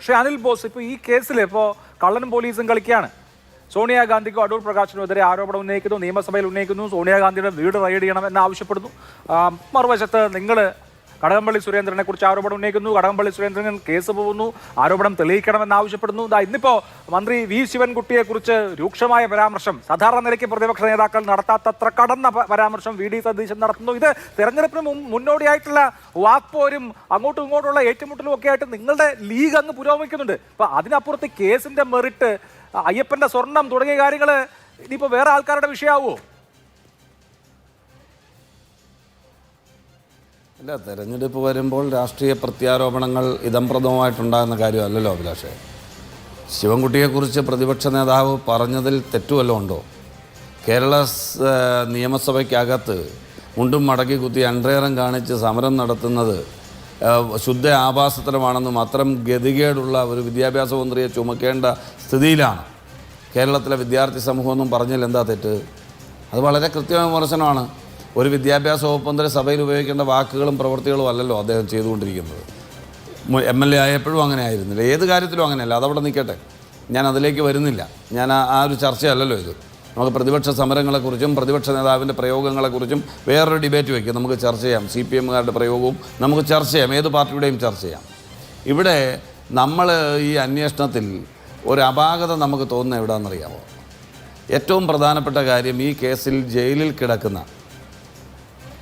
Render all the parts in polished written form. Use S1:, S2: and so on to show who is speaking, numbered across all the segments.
S1: പക്ഷേ അനിൽ ബോസ്, ഇപ്പോൾ ഈ കേസിൽ ഇപ്പോൾ കള്ളനും പോലീസും കളിക്കുകയാണ്. സോണിയാഗാന്ധിക്കും അടൂർ പ്രകാശിനും എതിരെ ആരോപണം ഉന്നയിക്കുന്നു, നിയമസഭയിൽ ഉന്നയിക്കുന്നു, സോണിയാഗാന്ധിയുടെ വീട് റെയ്ഡ് ചെയ്യണമെന്ന് ആവശ്യപ്പെടുന്നു. മറുവശത്ത് നിങ്ങൾ കടകംപള്ളി സുരേന്ദ്രനെ കുറിച്ച് ആരോപണം ഉന്നയിക്കുന്നു, കടകംപള്ളി സുരേന്ദ്രൻ കേസ് പോകുന്നു, ആരോപണം തെളിയിക്കണമെന്ന് ആവശ്യപ്പെടുന്നു. ഇന്നിപ്പോൾ മന്ത്രി വി ശിവൻകുട്ടിയെ കുറിച്ച് രൂക്ഷമായ പരാമർശം, സാധാരണ നിലയ്ക്ക് പ്രതിപക്ഷ നേതാക്കൾ നടത്താത്തത്ര കടന്ന പരാമർശം വി ഡി സതീശൻ നടത്തുന്നു. ഇത് തെരഞ്ഞെടുപ്പിന് മുന്നോടിയായിട്ടുള്ള വാക്പോരും അങ്ങോട്ടും ഇങ്ങോട്ടുള്ള ഏറ്റുമുട്ടലും ഒക്കെ ആയിട്ട് നിങ്ങളുടെ ലീഗ് അങ്ങ് പുരോഗമിക്കുന്നുണ്ട്. അപ്പം അതിനപ്പുറത്ത് കേസിന്റെ മെറിറ്റ്, അയ്യപ്പന്റെ സ്വർണം തുടങ്ങിയ കാര്യങ്ങൾ ഇനിയിപ്പോൾ വേറെ ആൾക്കാരുടെ വിഷയമാവുമോ?
S2: അല്ല, തെരഞ്ഞെടുപ്പ് വരുമ്പോൾ രാഷ്ട്രീയ പ്രത്യാരോപണങ്ങൾ ഇതംപ്രദമായിട്ടുണ്ടാകുന്ന കാര്യമല്ലല്ലോ അഭിലാഷേ. ശിവൻകുട്ടിയെക്കുറിച്ച് പ്രതിപക്ഷ നേതാവ് പറഞ്ഞതിൽ തെറ്റുവല്ലോ ഉണ്ടോ? കേരള നിയമസഭയ്ക്കകത്ത് മുണ്ടും മടക്കി കുത്തി അണ്ടേറം കാണിച്ച് സമരം നടത്തുന്നത് ശുദ്ധ ആഭാസത്തരമാണെന്നും അത്തരം ഗതികേടുള്ള ഒരു വിദ്യാഭ്യാസ മന്ത്രിയെ ചുമക്കേണ്ട സ്ഥിതിയിലാണ് കേരളത്തിലെ വിദ്യാർത്ഥി സമൂഹമൊന്നും പറഞ്ഞാൽ എന്താ തെറ്റ്? അത് വളരെ കൃത്യമായ വിമർശനമാണ്. ഒരു വിദ്യാഭ്യാസ വകുപ്പ് മന്ത്രി സഭയിൽ ഉപയോഗിക്കേണ്ട വാക്കുകളും പ്രവൃത്തികളും അല്ലല്ലോ അദ്ദേഹം ചെയ്തുകൊണ്ടിരിക്കുന്നത്. MLA ആയപ്പോഴും അങ്ങനെ ആയിരുന്നില്ല, ഏത് കാര്യത്തിലും അങ്ങനെയല്ല. അതവിടെ നിൽക്കട്ടെ, ഞാൻ അതിലേക്ക് വരുന്നില്ല. ഞാൻ ആ ഒരു ചർച്ചയല്ലല്ലോ ഇത്. നമുക്ക് പ്രതിപക്ഷ സമരങ്ങളെക്കുറിച്ചും പ്രതിപക്ഷ നേതാവിൻ്റെ പ്രയോഗങ്ങളെക്കുറിച്ചും വേറൊരു ഡിബേറ്റ് വയ്ക്കും, നമുക്ക് ചർച്ച ചെയ്യാം. CPMകാരുടെ പ്രയോഗവും നമുക്ക് ചർച്ച ചെയ്യാം, ഏത് പാർട്ടിയുടെയും ചർച്ച ചെയ്യാം. ഇവിടെ നമ്മൾ ഈ അന്വേഷണത്തിൽ ഒരു അപാകത നമുക്ക് തോന്നുന്നത് എവിടെയാണെന്നറിയാമോ? ഏറ്റവും പ്രധാനപ്പെട്ട കാര്യം, ഈ കേസിൽ ജയിലിൽ കിടക്കുന്ന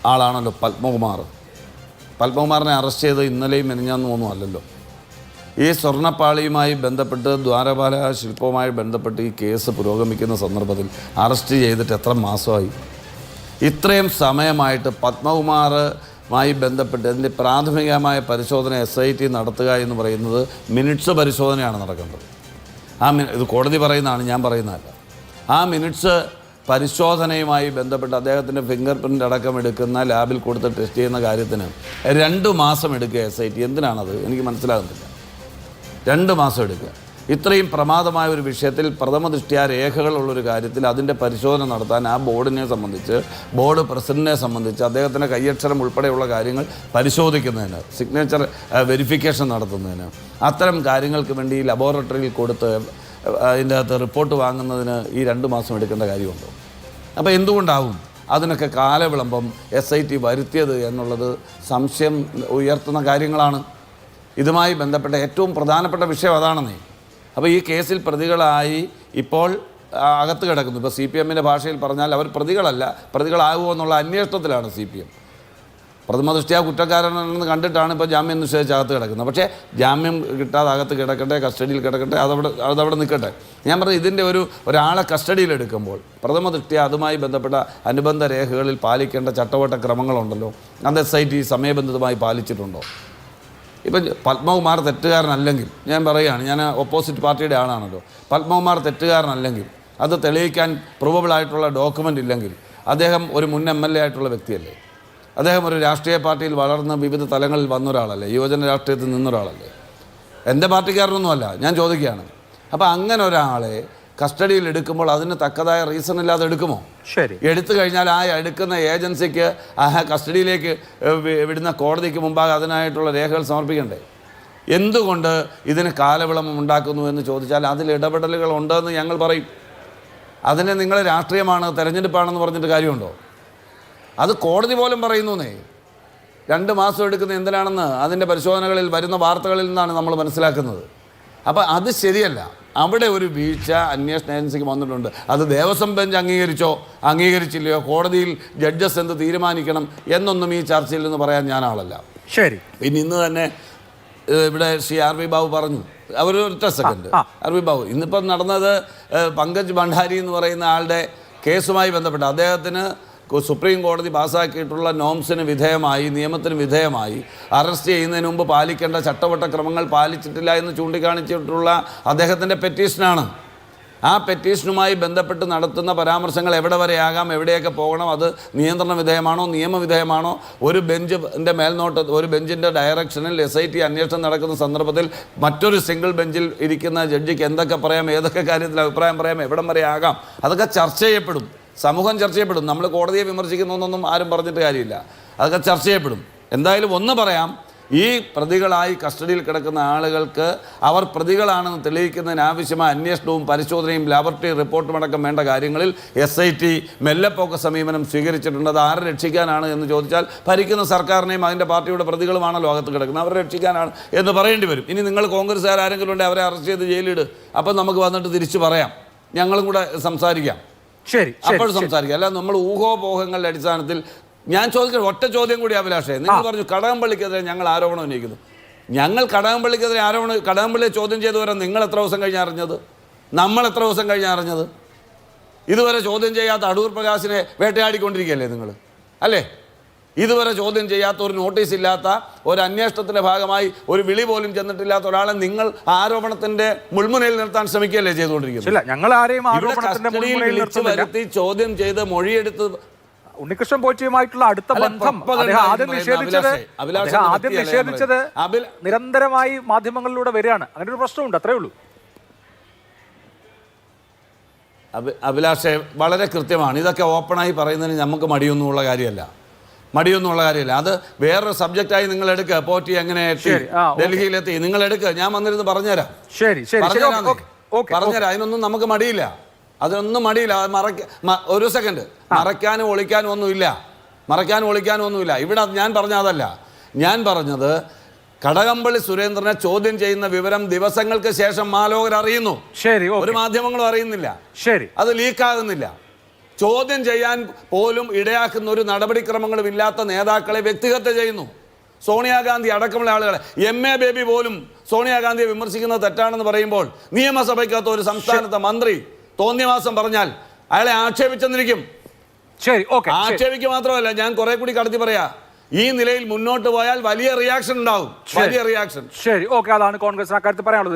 S2: ആളാണല്ലോ പത്മകുമാർ. പത്മകുമാറിനെ അറസ്റ്റ് ചെയ്ത് ഇന്നലെയും മെനിഞ്ഞാന്നും ഒന്നും അല്ലല്ലോ. ഈ സ്വർണ്ണപ്പാളിയുമായി ബന്ധപ്പെട്ട്, ദ്വാരപാല ശില്പവുമായി ബന്ധപ്പെട്ട് ഈ കേസ് പുരോഗമിക്കുന്ന സന്ദർഭത്തിൽ അറസ്റ്റ് ചെയ്തിട്ട് എത്ര മാസമായി? ഇത്രയും സമയമായിട്ട് പത്മകുമാറുമായി ബന്ധപ്പെട്ട് അതിൻ്റെ പ്രാഥമികമായ പരിശോധന SIT നടത്തുക എന്ന് പറയുന്നത് മിനിറ്റ്സ് പരിശോധനയാണ് നടക്കേണ്ടത്. ഇത് കോടതി പറയുന്നതാണ്, ഞാൻ പറയുന്നതല്ല. ആ മിനിറ്റ്സ് പരിശോധനയുമായി ബന്ധപ്പെട്ട് അദ്ദേഹത്തിൻ്റെ ഫിംഗർ പ്രിൻ്റ് അടക്കം എടുക്കുന്ന ലാബിൽ കൊടുത്ത് ടെസ്റ്റ് ചെയ്യുന്ന കാര്യത്തിന് 2 മാസം എടുക്കുക SIT. എന്തിനാണത്? എനിക്ക് മനസ്സിലാകുന്നില്ല. 2 മാസം എടുക്കുക. ഇത്രയും പ്രമാദമായ ഒരു വിഷയത്തിൽ പ്രഥമ ദൃഷ്ട്യാ രേഖകളുള്ളൊരു കാര്യത്തിൽ അതിൻ്റെ പരിശോധന നടത്താൻ ആ ബോർഡിനെ സംബന്ധിച്ച്, ബോർഡ് പ്രസിഡന്റിനെ സംബന്ധിച്ച് അദ്ദേഹത്തിൻ്റെ കയ്യക്ഷരം ഉൾപ്പെടെയുള്ള കാര്യങ്ങൾ പരിശോധിക്കുന്നതിന്, സിഗ്നേച്ചർ വെരിഫിക്കേഷൻ നടത്തുന്നതിന്, അത്തരം കാര്യങ്ങൾക്ക് വേണ്ടി ലബോറട്ടറിയിൽ കൊടുത്ത് അതിൻ്റെ അകത്ത് റിപ്പോർട്ട് വാങ്ങുന്നതിന് ഈ 2 മാസം എടുക്കേണ്ട കാര്യമുണ്ടോ? അപ്പോൾ എന്തുകൊണ്ടാവും അതിനൊക്കെ കാലവിളംബം SIT വരുത്തിയത് എന്നുള്ളത് സംശയം ഉയർത്തുന്ന കാര്യങ്ങളാണ്. ഇതുമായി ബന്ധപ്പെട്ട ഏറ്റവും പ്രധാനപ്പെട്ട വിഷയം അതാണെന്നേ. അപ്പോൾ ഈ കേസിൽ പ്രതികളായി ഇപ്പോൾ അകത്ത് കിടക്കുന്നു. ഇപ്പോൾ CPMൻ്റെ ഭാഷയിൽ പറഞ്ഞാൽ അവർ പ്രതികളല്ല, പ്രതികളാകുമോ എന്നുള്ള അന്വേഷണത്തിലാണ് CPM. പ്രഥമ ദൃഷ്ട്യാ കുറ്റക്കാരനെന്ന് കണ്ടിട്ടാണ് ഇപ്പോൾ ജാമ്യം നിഷേധിച്ച് അകത്ത് കിടക്കുന്നത്. പക്ഷേ ജാമ്യം കിട്ടാതെ അകത്ത് കിടക്കട്ടെ, കസ്റ്റഡിയിൽ കിടക്കട്ടെ, അതവിടെ നിൽക്കട്ടെ. ഞാൻ പറഞ്ഞു, ഇതിൻ്റെ ഒരാളെ കസ്റ്റഡിയിലെടുക്കുമ്പോൾ പ്രഥമ ദൃഷ്ട്യാ അതുമായി ബന്ധപ്പെട്ട അനുബന്ധ രേഖകളിൽ പാലിക്കേണ്ട ചട്ടവട്ട ക്രമങ്ങളുണ്ടല്ലോ, അത് SIT സമയബന്ധിതമായി പാലിച്ചിട്ടുണ്ടോ? ഇപ്പം പത്മകുമാർ തെറ്റുകാരനല്ലെങ്കിൽ, ഞാൻ പറയുകയാണ്, ഞാൻ ഓപ്പോസിറ്റ് പാർട്ടിയുടെ ആളാണല്ലോ, പത്മകുമാർ തെറ്റുകാരനല്ലെങ്കിൽ, അത് തെളിയിക്കാൻ പ്രൂവബിളായിട്ടുള്ള ഡോക്യുമെൻ്റ് ഇല്ലെങ്കിൽ, അദ്ദേഹം ഒരു മുൻ MLA ആയിട്ടുള്ള വ്യക്തിയല്ലേ, അദ്ദേഹം ഒരു രാഷ്ട്രീയ പാർട്ടിയിൽ വളർന്ന് വിവിധ തലങ്ങളിൽ വന്നൊരാളല്ലേ, യുവജന രാഷ്ട്രീയത്തിൽ നിന്നൊരാളല്ലേ, എൻ്റെ പാർട്ടിക്കാരനൊന്നുമല്ല, ഞാൻ ചോദിക്കുകയാണ്. അപ്പോൾ അങ്ങനെ ഒരാളെ കസ്റ്റഡിയിൽ എടുക്കുമ്പോൾ അതിന് തക്കതായ റീസൺ ഇല്ലാതെ എടുക്കുമോ?
S1: ശരി,
S2: എടുത്തു കഴിഞ്ഞാൽ ആ എടുക്കുന്ന ഏജൻസിക്ക് ആ കസ്റ്റഡിയിലേക്ക് വിടുന്ന കോടതിക്ക് മുമ്പാകെ അതിനായിട്ടുള്ള രേഖകൾ സമർപ്പിക്കണ്ടേ? എന്തുകൊണ്ട് ഇതിന് കാലവിളംബം ഉണ്ടാക്കുന്നു എന്ന് ചോദിച്ചാൽ അതിൽ ഇടപെടലുകൾ ഉണ്ടെന്ന് ഞങ്ങൾ പറയും. അതിനെ നിങ്ങൾ രാഷ്ട്രീയമാണ്, തെരഞ്ഞെടുപ്പാണെന്ന് പറഞ്ഞിട്ട് കാര്യമുണ്ടോ? അത് കോടതി പോലും പറയുന്നേ. 2 മാസം എടുക്കുന്ന എന്തിനാണെന്ന് അതിൻ്റെ പരിശോധനകളിൽ വരുന്ന വാർത്തകളിൽ നിന്നാണ് നമ്മൾ മനസ്സിലാക്കുന്നത്. അപ്പോൾ അത് ശരിയല്ല. അവിടെ ഒരു വീഴ്ച അന്വേഷണ ഏജൻസിക്ക് വന്നിട്ടുണ്ട്. അത് ദേവസ്വം ബെഞ്ച് അംഗീകരിച്ചോ അംഗീകരിച്ചില്ലയോ, കോടതിയിൽ ജഡ്ജസ് എന്ത് തീരുമാനിക്കണം എന്നൊന്നും ഈ ചർച്ചയിൽ നിന്ന് പറയാൻ ഞാൻ ആളല്ല.
S1: ശരി,
S2: പിന്നെ ഇന്ന് തന്നെ ഇവിടെ ശ്രീ RV ബാബു പറഞ്ഞു, ഒറ്റ സെക്കൻഡ്, RV ബാബു ഇന്നിപ്പം നടന്നത് പങ്കജ് ഭണ്ഡാരി എന്ന് പറയുന്ന ആളുടെ കേസുമായി ബന്ധപ്പെട്ട് അദ്ദേഹത്തിന് സുപ്രീം കോടതി പാസ്സാക്കിയിട്ടുള്ള നോംസിന് വിധേയമായി, നിയമത്തിന് വിധേയമായി അറസ്റ്റ് ചെയ്യുന്നതിന് മുമ്പ് പാലിക്കേണ്ട ചട്ടവട്ട ക്രമങ്ങൾ പാലിച്ചിട്ടില്ല എന്ന് ചൂണ്ടിക്കാണിച്ചിട്ടുള്ള അദ്ദേഹത്തിൻ്റെ പെറ്റീഷനാണ്. ആ പെറ്റീഷനുമായി ബന്ധപ്പെട്ട് നടത്തുന്ന പരാമർശങ്ങൾ എവിടെ വരെയാകാം, എവിടെയൊക്കെ പോകണം, അത് നിയന്ത്രണ വിധേയമാണോ നിയമവിധേയമാണോ, ഒരു ബെഞ്ചിൻ്റെ ഒരു ബെഞ്ചിൻ്റെ ഡയറക്ഷനിൽ SIT അന്വേഷണം നടക്കുന്ന സന്ദർഭത്തിൽ മറ്റൊരു സിംഗിൾ ബെഞ്ചിൽ ഇരിക്കുന്ന ജഡ്ജിക്ക് എന്തൊക്കെ പറയാം, ഏതൊക്കെ കാര്യത്തിൽ അഭിപ്രായം പറയാം, എവിടം വരെ ആകാം, അതൊക്കെ ചർച്ച ചെയ്യപ്പെടും. സമൂഹം ചർച്ച ചെയ്യപ്പെടും. നമ്മൾ കോടതിയെ വിമർശിക്കുന്നൊന്നും ആരും പറഞ്ഞിട്ട് കാര്യമില്ല, അതൊക്കെ ചർച്ച ചെയ്യപ്പെടും. എന്തായാലും ഒന്ന് പറയാം, ഈ പ്രതികളായി കസ്റ്റഡിയിൽ കിടക്കുന്ന ആളുകൾക്ക് അവർ പ്രതികളാണെന്ന് തെളിയിക്കുന്നതിന് ആവശ്യമായ അന്വേഷണവും പരിശോധനയും ലാബറട്ടറി റിപ്പോർട്ടും അടക്കം വേണ്ട കാര്യങ്ങളിൽ SIT മെല്ലെപ്പോക്ക സമീപനം സ്വീകരിച്ചിട്ടുണ്ട്. അത് ആരെ രക്ഷിക്കാനാണ് എന്ന് ചോദിച്ചാൽ ഭരിക്കുന്ന സർക്കാരിനെയും അതിൻ്റെ പാർട്ടിയുടെ പ്രതികളുമാണല്ലോ അകത്ത് കിടക്കുന്നത്, അവരെ രക്ഷിക്കാനാണ് എന്ന് പറയേണ്ടി വരും. ഇനി നിങ്ങൾ കോൺഗ്രസ്സുകാർ ആരെങ്കിലും ഉണ്ടെങ്കിൽ അവരെ അറസ്റ്റ് ചെയ്ത് ജയിലിട്, അപ്പം നമുക്ക് വന്നിട്ട് തിരിച്ചു പറയാം, ഞങ്ങളും കൂടെ സംസാരിക്കാം.
S1: ശരി,
S2: അപ്പോൾ സംസാരിക്കാം. അല്ല നമ്മൾ ഊഹോപോഹങ്ങളുടെ അടിസ്ഥാനത്തിൽ. ഞാൻ ചോദിക്കട്ടെ, ഒറ്റ ചോദ്യം കൂടി അഭിലാഷേ. നിങ്ങൾ പറഞ്ഞു കടകംപള്ളിക്കെതിരെ ഞങ്ങൾ ആരോപണം ഉന്നയിക്കുന്നു. ഞങ്ങൾ കടകംപള്ളിക്കെതിരെ കടകംപള്ളിയെ ചോദ്യം ചെയ്തവരെ നിങ്ങൾ എത്ര ദിവസം കഴിഞ്ഞ് അറിഞ്ഞത്? നമ്മൾ എത്ര ദിവസം കഴിഞ്ഞ് അറിഞ്ഞത്? ഇതുവരെ ചോദ്യം ചെയ്യാത്ത അടൂർ പ്രകാശിനെ വേട്ടയാടിക്കൊണ്ടിരിക്കുകയല്ലേ നിങ്ങൾ, അല്ലേ? ഇതുവരെ ചോദ്യം ചെയ്യാത്ത, ഒരു നോട്ടീസ് ഇല്ലാത്ത, ഒരു അന്വേഷണത്തിൻ്റെ ഭാഗമായി ഒരു വിളി പോലും ചെന്നിട്ടില്ലാത്ത ഒരാളെ നിങ്ങൾ ആരോപണത്തിന്റെ മുൾമുനയിൽ നിർത്താൻ ശ്രമിക്കുകയല്ലേ ചെയ്തുകൊണ്ടിരിക്കുന്നത്?
S1: ഞങ്ങൾ ആരെയും ആരോപണത്തിന്റെ മുൾമുനയിൽ
S2: വിളിച്ചു വരുത്തി ചോദ്യം ചെയ്ത് മൊഴിയെടുത്ത്
S1: ഉണ്ണികൃഷ്ണൻ പോറ്റിയുമായിട്ടുള്ള അടുത്ത ബന്ധം അദ്ദേഹം ആദ്യം നിഷേധിച്ചത് നിരന്തരമായി മാധ്യമങ്ങളിലൂടെ വരികയാണ്. അങ്ങനെ ഒരു പ്രശ്നമുണ്ട്, അത്രേ ഉള്ളൂ.
S2: അഭിലാഷേ, വളരെ കൃത്യമാണ്. ഇതൊക്കെ ഓപ്പണായി പറയുന്നതിന് നമുക്ക് മടിയൊന്നുമുള്ള കാര്യമല്ല. അത് വേറൊരു സബ്ജക്റ്റായി നിങ്ങൾ എടുക്കുക. പോറ്റി എങ്ങനെ എത്തി, ഡൽഹിയിലെത്തി, നിങ്ങൾ എടുക്കുക. ഞാൻ വന്നിരുന്ന് പറഞ്ഞുതരാം. പറഞ്ഞുതരാം. അതിനൊന്നും നമുക്ക് മടിയില്ല. അതിനൊന്നും മടിയില്ല. ഒരു സെക്കൻഡ്, മറയ്ക്കാനും ഒളിക്കാനും ഒന്നുമില്ല. ഇവിടെ ഞാൻ പറഞ്ഞ അതല്ല. ഞാൻ പറഞ്ഞത് കടകംപള്ളി സുരേന്ദ്രനെ ചോദ്യം ചെയ്യുന്ന വിവരം ദിവസങ്ങൾക്ക് ശേഷം മാലോകർ അറിയുന്നു. ഒരു മാധ്യമങ്ങളും അറിയുന്നില്ല. അത് ലീക്കാകുന്നില്ല. ചോദ്യം ചെയ്യാൻ പോലും ഇടയാക്കുന്ന ഒരു നടപടിക്രമങ്ങളും ഇല്ലാത്ത നേതാക്കളെ വ്യക്തിഹത്യ ചെയ്യുന്നു. സോണിയാഗാന്ധി അടക്കമുള്ള ആളുകളെ, MA ബേബി പോലും സോണിയാഗാന്ധിയെ വിമർശിക്കുന്നത് തെറ്റാണെന്ന് പറയുമ്പോൾ നിയമസഭയ്ക്കകത്ത് ഒരു സംസ്ഥാനത്തെ മന്ത്രി തോന്നിയവാസം പറഞ്ഞാൽ അയാളെ ആക്ഷേപിച്ചെന്നിരിക്കും. ആക്ഷേപിക്കുക മാത്രമല്ല, ഞാൻ കുറെ കൂടി കടത്തി പറയാ, ഈ നിലയിൽ മുന്നോട്ട് പോയാൽ വലിയ റിയാക്ഷൻ ഉണ്ടാവും.
S1: അതാണ് കോൺഗ്രസിന് അക്കാര്യത്തിൽ പറയാനുള്ളത്.